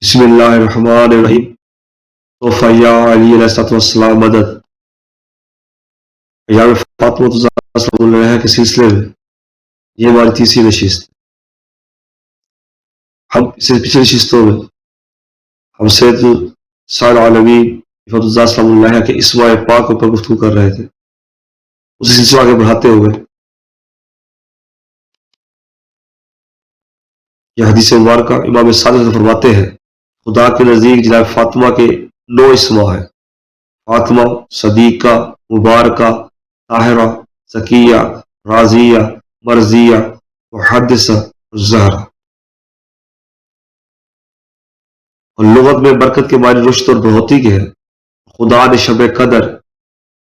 بسم اللہ الرحمن الرحیم توفیٰ یا علی علیہ السلام مدد ایام فاطمہ الزہرا صلی اللہ علیہ کے سلسلے میں یہ ہماری تیسری نشست ہے۔ ہم پچھلی نشستوں میں ہم سید سال عالمین فاطمہ الزہرا صلی اللہ علیہ کے اسماء پاک پر گفتگو کر رہے تھے۔ اسی سلسلہ آگے بڑھاتے ہوئے یہ حدیث مبارکہ امام صادق فرماتے ہیں خدا کے نزدیک جناب فاطمہ کے 9 اسماء ہیں: فاطمہ، صدیقہ، مبارکہ، طاہرہ، زکیہ، راضیہ، مرضیہ، محدثہ، زہرا۔ اور لغت میں برکت کے معنی رشد اور بڑھوتی کے ہیں۔ خدا نے شب قدر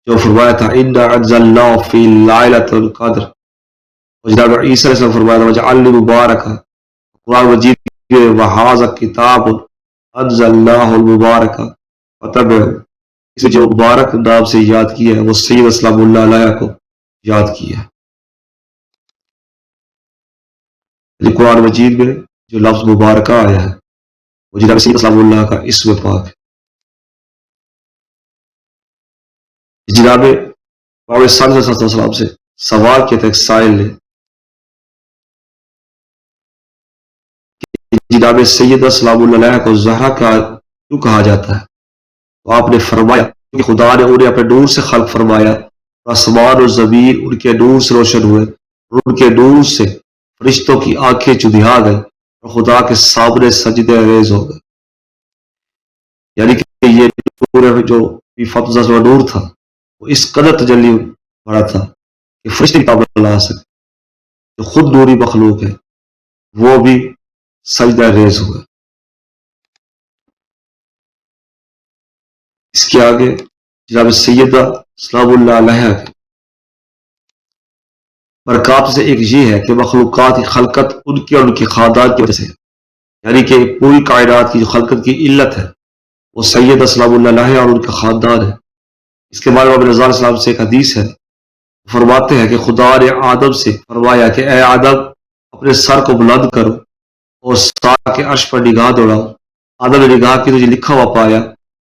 جو فرمایا تھا انا انزلناہ فی لیلۃ القدر، اور جناب عیسیٰ علیہ السلام فرمایا تھا وجعلنی مبارکا، قرآن مجید میں وہذا کتاب انزلناہ المبارک فتبعوا، اسے جو مبارک نام سے یاد کیا ہے وہ سید اسلام اللہ علیہ کو یاد کیا ہے۔ قرآن مجید میں جو لفظ مبارکہ آیا ہے وہ جناب سید اسلام اللہ کا اسم پاک ہے۔ جناب محمد صلی اللہ علیہ وسلم سے سوال کیا تھا ایک سائل نے، جناب سید اسلام اللہ علیہ کو زہرا کا کیوں کہا جاتا ہے؟ تو آپ نے فرمایا کہ خدا نے انہیں اپنے نور سے خلق فرمایا، آسمان و زمین ان کے نور سے روشن ہوئے، اور ان کے نور سے فرشتوں کی آنکھیں چدھیا گئی اور خدا کے سامنے سجدے ریز ہو گئے۔ یعنی کہ یہ نور جو فاطمہ کا نور تھا وہ اس قدر تجلی بڑا تھا کہ فرشتے تعبیر لا سکتے، جو خود نوری مخلوق ہے وہ بھی سجدہ ریز ہوئے۔ اس کے آگے جناب سیدہ اسلام اللہ علیہ کے برکات سے ایک یہ ہے کہ مخلوقات کی خلقت ان کی اور ان کی خاندان کی وجہ سے، یعنی کہ پوری کائنات کی جو خلقت کی علت ہے وہ سید اسلام اللہ علیہ اور ان کا خاندان ہے۔ اس کے بارے میں رضا علیہ السلام سے ایک حدیث ہے، فرماتے ہیں کہ خدا نے آدم سے فرمایا کہ اے آدم اپنے سر کو بلند کرو اور ساتھ کے عرش پر نگاہ دوڑاؤ۔ آدم نے نگاہ کی تو یہ لکھا ہوا پایا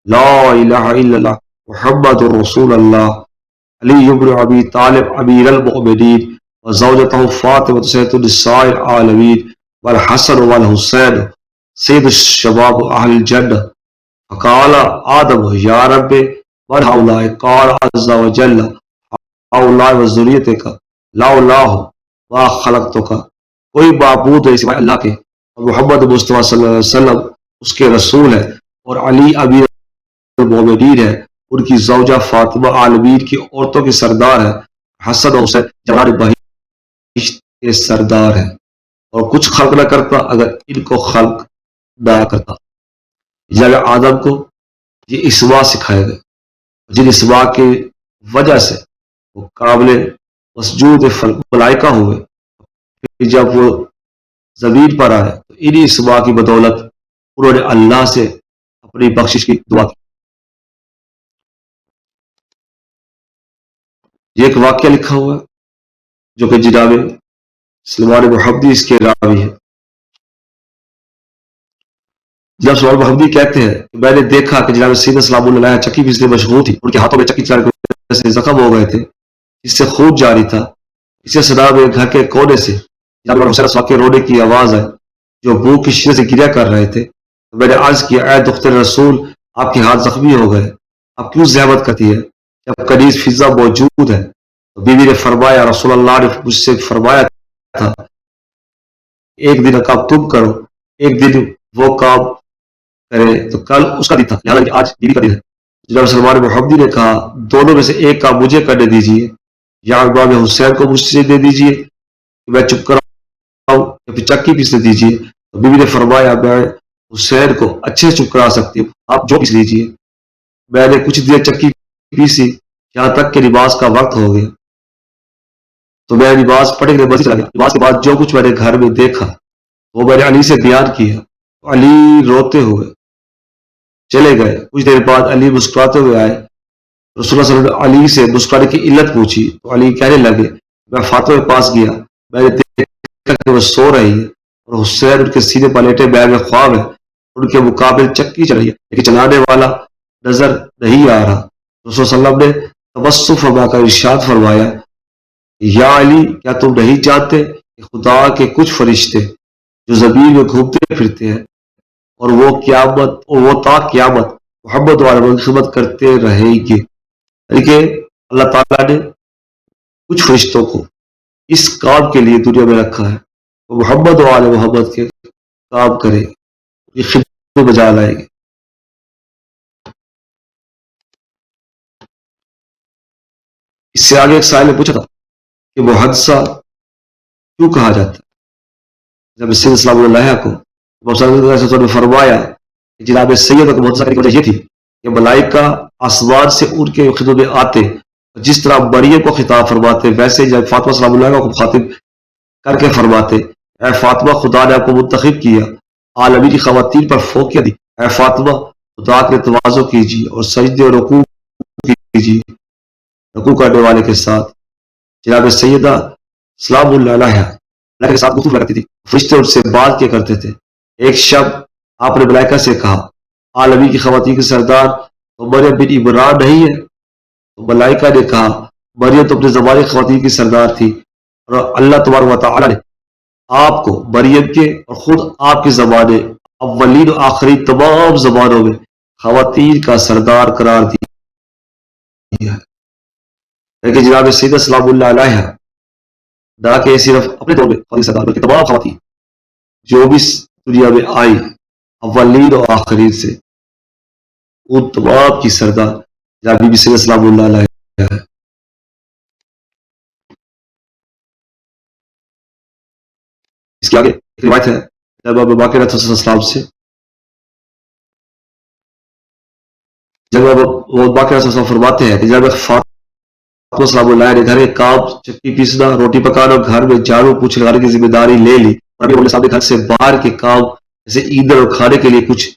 لا الہ الا اللہ محمد رسول اللہ علی بن ابی طالب امیر المؤمنین وزوجتہ فاطمہ سید النساء العالمین والحسن والحسین سید الشباب اہل الجنہ۔ فقال آدم یا رب من ہؤلاء؟ قال عز وجل ہؤلاء وذریتک لا الہ ما خلقتک۔ کوئی معبود ہے سوائے اللہ کے اور محمد مصطفیٰ صلی اللہ علیہ وسلم اس کے رسول ہے، اور علی امیر المؤمنین ہے، ان کی زوجہ فاطمہ عالمین کی عورتوں کے سردار ہے، حسن اور حسین جوان بہشت کے سردار ہے، اور کچھ خلق نہ کرتا اگر ان کو خلق نہ کرتا۔ جب آدم کو یہ اسماء سکھائے گئے، جن اسماء کی وجہ سے وہ قابل مسجود ملائکہ ہوئے، جب وہ زمین پر آئے تو انہی اسماء کی بدولت انہوں نے اللہ سے اپنی بخشش کی دعا کی۔ یہ ایک واقعہ لکھا ہوا ہے جو کہ جناب سلمان محمدی اس کے راوی ہے۔ جناب سلمان محمدی کہتے ہیں کہ میں نے دیکھا کہ جناب سید اسلام اللہ علیہ چکی پیسنے میں مشغول تھی، ان کے ہاتھوں میں چکی چلانے کی وجہ سے زخم ہو گئے تھے جس سے خون جاری تھا۔ اسے سنا میں گھر کے کونے سے جناب حسین صاحب کے رونے کی آواز آئی جو بھوک کی شدت سے گریا کر رہے تھے۔ تو میں نے عرض کیا اے دختر رسول آپ کے ہاتھ زخمی ہو گئے، آپ کیوں زحمت کرتی ہے جب کنیز فضا موجود ہے؟ تو بیوی نے فرمایا رسول اللہ نے مجھ سے فرمایا تھا ایک دن کام تم کرو ایک دن وہ کام کرے تو کل اس کا دن تھا، لہٰذا آج بیوی کا دن ہے۔ جناب سلمان محمدی نے کہا دونوں میں سے ایک کام مجھے کرنے دیجیے یا امام حسین کو مجھ سے دے دیجیے کہ میں چپ کر یا پھر چکی پیسنے دیجیے۔ تو بیوی نے فرمایا میں حسین کو اچھے سے چپ کرا سکتی ہوں، آپ جو پیس لیجیے۔ میں نے کچھ دیر چکی پیسی یہاں تک کہ نماز کا وقت ہو گیا، تو میں نماز پڑھنے کے لیے مسجد چلا گیا۔ نماز کے بعد جو کچھ میں نے گھر میں دیکھا وہ میں نے علی سے بیان کیا۔ علی روتے ہوئے چلے گئے۔ کچھ دیر بعد علی مسکراتے ہوئے آئے۔ رسول اللہ صلی اللہ علیہ وسلم علی سے مسکرانے کی علت پوچھی تو علی کہنے لگے میں فاطمہ کے پاس گیا، میں نے دیکھا کہ وہ سو رہی ہے اور حسین ان کے سینے پر لیٹے، میں خواب ہے ان کے مقابل چکی چل رہی ہے لیکن چلانے والا نظر نہیں آ رہا۔ رسول صلی اللہ علیہ وسلم نے تبسم فرما کر ارشاد فرمایا، یا علی، کیا تم نہیں جانتے کہ خدا کے کچھ فرشتے جو زمین میں گھومتے پھرتے ہیں اور وہ تا قیامت محمد والوں کی خدمت کرتے رہیں گے؟ یعنی کہ اللہ تعالیٰ نے کچھ فرشتوں کو اس کام کے لیے دنیا میں رکھا ہے، وہ محمد وال محمد کے کام کریں گے، یہ خدمت میں بجا لائیں گے۔ اس سے آگے ایک سائل نے پوچھا تھا کہ محدثہ کیوں کہا جاتا ہے؟ جب سید اسلام اللہ کو نے فرمایا کہ جناب سید کو محدثہ کرنے کی وجہ یہ تھی کہ ملائکہ آسمان سے ان کے خدمت میں آتے، جس طرح مریم کو خطاب فرماتے ویسے جب فاطمہ سلام اللہ کو خاطب کر کے فرماتے، اے فاطمہ، خدا نے آپ کو منتخب کیا، عالمی کی خواتین پر فوقیت دی، اے فاطمہ، خدا کے تواضع کیجیے اور سجدے اور رکوع کیجیے، رکوع کرنے والے کے ساتھ۔ جناب سیدہ سلام اللہ علیہ اللہ کے ساتھ گفتگو کرتی تھی، فرشتے ان سے بات کیا کرتے تھے۔ ایک شب آپ نے ملائکہ سے کہا، عالمی کی خواتین کے سردار تو مریم بن عمران نہیں ہے؟ تو ملائکہ نے کہا، مریم تو اپنے زمانے کی خواتین کی سردار تھی، اور اللہ تبارک و تعالی نے آپ کو مریم کے اور خود آپ کے زمانے اولین و آخرین تمام زمانوں میں خواتین کا سردار قرار دیا ہے۔ لیکن جناب سیدہ سلام اللہ علیہ نہ کہ صرف اپنے دور میں خواتین سردار بلکہ تمام خواتین جو بھی دنیا میں آئی اولین و آخرین سے، ان تمام کی سردار جناب بی بی سیدہ سلام اللہ علیہ ہے۔ اس کے آگے ایک روایت ہے جب باقی رسول صلی اللہ علیہ وسلم سے، جب وہ باقی رسول صلی فرماتے ہیں کہ جب فاطمہ سلام اللہ نے گھر کے کام، چکی پیسنا، روٹی پکانا اور گھر میں جھاڑو پوچھ لگانے کی ذمہ داری لے لی، اور ابھی صاحب نے گھر سے باہر کے کام جیسے ایندھن اور کھانے کے لیے کچھ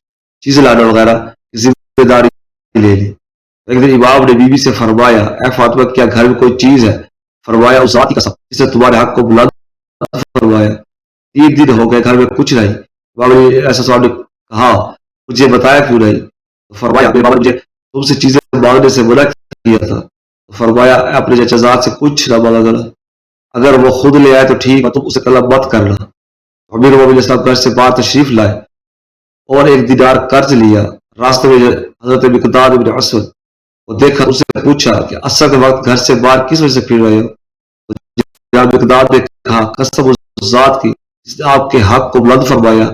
چیزیں لانا وغیرہ کی ذمہ داری لے لی۔ ایک دن امام نے بیوی سے فرمایا، اے فاطمہ، کیا گھر میں کوئی چیز ہے؟ فرمایا، اس ذات کی قسم جس نے تمہارے حق کو بلند فرمایا، 3 دن ہو گئے گھر میں کچھ نہیں۔ امام نے ایسا صاحب نے کہا، مجھے بتایا کیوں نہیں؟ تو فرمایا، اپنے مجھے تم سے چیزیں مانگنے سے منع کیا تھا۔ تو فرمایا، اپنے چچا زاد سے کچھ نہ مانگا کرنا، اگر وہ خود لے آئے تو ٹھیک ہے، تم اسے طلب مت کرنا۔ امیر مومنین صاحب گھر سے باہر تشریف لائے اور 1 دینار قرض لیا۔ راستے میں حضرت مقداد بن اسود وہ دیکھا، اس سے پوچھا کہ عصر کے وقت گھر سے باہر کس وجہ سے پھر رہے ہو؟ جناب مقداد نے کہا، قسم اس ذات کی جس نے آپ کے حق کو بلند فرمایا،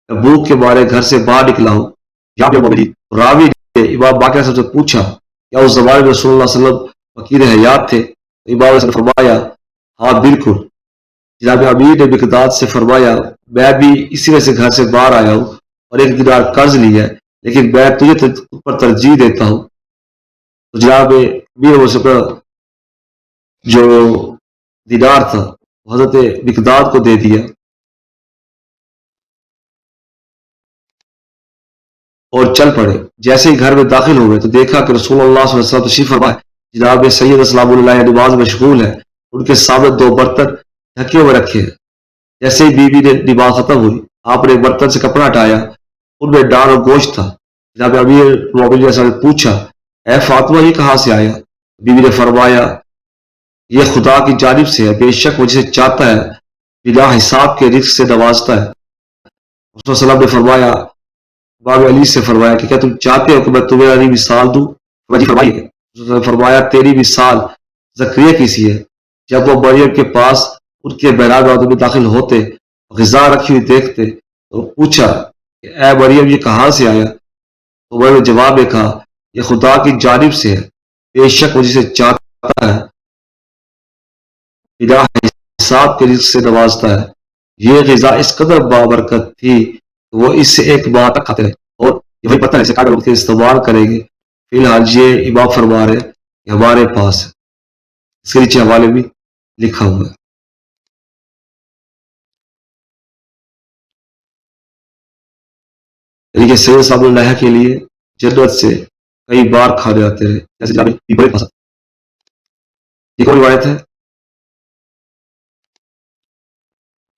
میں بھوک کے مارے گھر سے باہر نکلا ہوں۔ یا راوی نے امام باقر سے پوچھا، کیا اس زمانے میں رسول اللہ صلی اللہ علیہ وسلم وکیل حیات تھے؟ تو امام نے فرمایا، ہاں بالکل۔ جناب امیر نے مقداد سے فرمایا، میں بھی اسی وجہ سے گھر سے باہر آیا ہوں اور 1 دینار قرض لیا ہے، لیکن میں تجھے پر ترجیح دیتا ہوں۔ تو جناب امیر جو دینار تھا وہ حضرت مقداد کو دے دیا اور چل پڑے۔ جیسے ہی گھر میں داخل ہوئے تو دیکھا کہ رسول اللہ صلی اللہ علیہ وسلم تشریف فرما ہے۔ جناب سید اسلام اللہ نماز مشغول ہے، ان کے سامنے 2 برتن ڈھکے ہوئے رکھے ہیں۔ جیسے ہی بیوی نے نماز ختم ہوئی، آپ نے برتن سے کپڑا ہٹایا، ان میں ڈال اور گوشت تھا۔ جناب امیر مومنین نے پوچھا، اے فاطمہ، یہ کہاں سے آیا؟ بیوی نے فرمایا، یہ خدا کی جانب سے ہے، بے شک وہ جسے چاہتا ہے بلا حساب کے رزق سے نوازتا ہے۔ رسول صلی اللہ علیہ وسلم نے فرمایا، امام علی سے فرمایا کہ کیا تم چاہتے ہو کہ میں تمہیں مثال دوں؟ فرمایا، تیری مثال زکریا کی سی ہے، جب وہ مریم کے پاس ان کے محراب میں داخل ہوتے، غذا رکھی ہوئی دیکھتے تو پوچھا کہ اے مریم، یہ کہاں سے آیا؟ تو میں نے جواب میں کہا، یہ خدا کی جانب سے ہے، بے شک وہ جسے چاہتا ہے بلا حساب کے رزق سے نوازتا ہے۔ یہ غذا اس قدر بابرکت تھی کہ وہ اس سے 1 ماہ تک کھاتے رہے، اور یہ وہی پتہ ہے کاغذ کے استعمال کریں گے۔ فی الحال یہ امام فرما رہے کہ ہمارے پاس ہے، اس کے نیچے حوالے بھی لکھا ہوا ہے۔ یعنی کہ سید صاحب اللہ کے لیے جنت سے کئی بار کھانے آتے رہے، جیسے بڑے پسند۔ ایک اور روایت ہے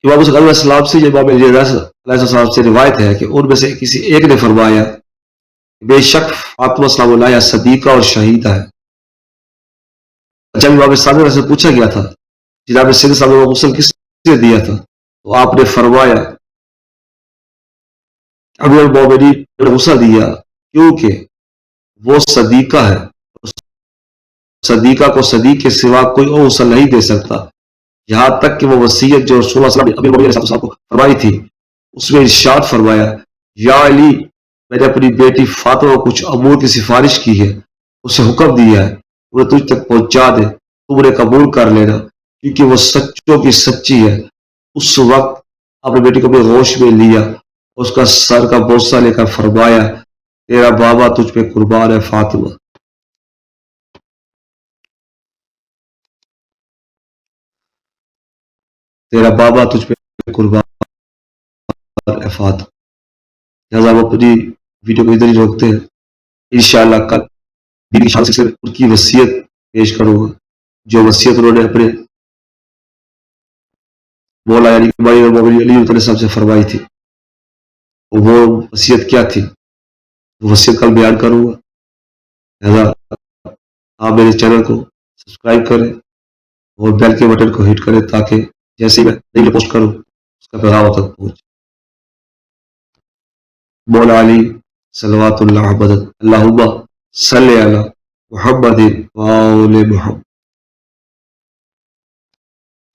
امام حسین علیہ السلام سے امام علی علیہ السلام سے روایت ہے کہ ان میں سے کسی ایک نے فرمایا بے شک فاطمہ سلام اللہ صدیقہ اور شہیدہ ہے. جب امام صادق سے پوچھا گیا تھا جناب سید صاحب کو غسل کس نے دیا تھا تو آپ نے فرمایا ابھی المومنین نے غسل دیا کیونکہ وہ صدیقہ ہے، صدیقہ کو صدیق کے سوا کوئی اور غسل نہیں دے سکتا. یہاں تک کہ وہ وصیت جو رسول اللہ صلی اللہ علیہ وسلم نے ابی المومنین علیہ السلام کو فرمائی تھی اس میں ارشاد فرمایا یا علی میں نے اپنی بیٹی فاطمہ کو کچھ امور کی سفارش کی ہے، اسے حکم دیا ہے انہیں تجھ تک پہنچا دے، تم انہیں قبول کر لینا کیونکہ وہ سچوں کی سچی ہے. اس وقت اپنی بیٹی کو بھی ہوش میں لیا، اس کا سر کا بوسہ لے کر فرمایا تیرا بابا تجھ پہ قربان ہے فاطمہ. تیرا بابا تجھ پہ قربان ہے فاطمہ. لہٰذا ہم اپنی ویڈیو کو ادھر ہی روکتے ہیں. انشاءاللہ کل کی شان سے ان کی وصیت پیش کروں گا جو وصیت انہوں نے اپنے مولا یعنی کہ بھائی علی علیہ صاحب سے فرمائی تھی. وہ وصیت کیا تھی وہ وصیت کل بیان کروں گا. لہٰذا آپ میرے چینل کو سبسکرائب کریں اور بیل کے بٹن کو ہٹ کریں تاکہ جیسے میں نئی پوسٹ کروں اس کا پیغام تک پہنچے. مولا علی صلوات اللہ عبدت اللہم صلی علی محمد و آل محمد.